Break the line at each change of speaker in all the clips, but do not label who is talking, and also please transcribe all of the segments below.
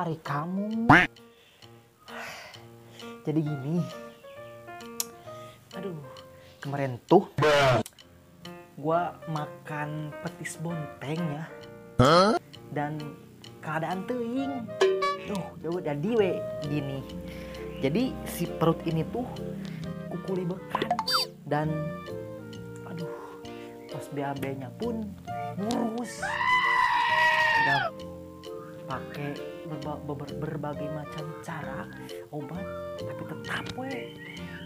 hari kamu. Jadi gini, aduh, kemarin tuh gua makan petis bonteng ya, dan keadaan teuing. Jadi gini. Jadi si perut ini tuh kukuli bekan dan aduh, pas BAB-nya pun ngurus. Udah pakai berbagai macam cara obat, tapi tetap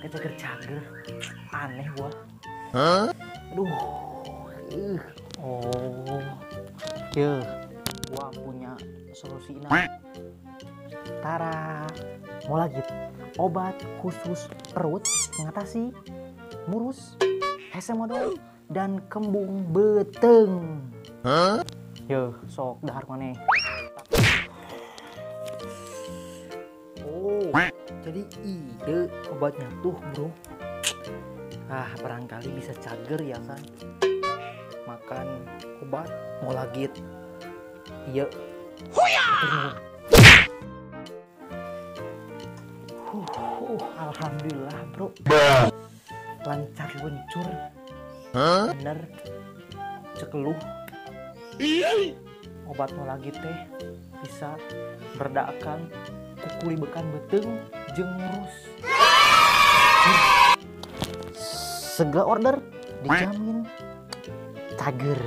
cager-cager. Aneh gua. Aduh. Gua punya solusinya. Tara, mau lagi obat khusus perut mengatasi murus, hese modal, dan kembung beteng. Sok dahar maneh. Jadi ide obatnya tuh bro. Barangkali bisa cager ya kan. Makan obat mau lagi. Iya. Alhamdulillah bro. Lancar luncur. Bener. Cekeluh. Obat mau lagi teh bisa meredakan kukuli bekan beteng jeung ngurus. Segala order dijamin cager.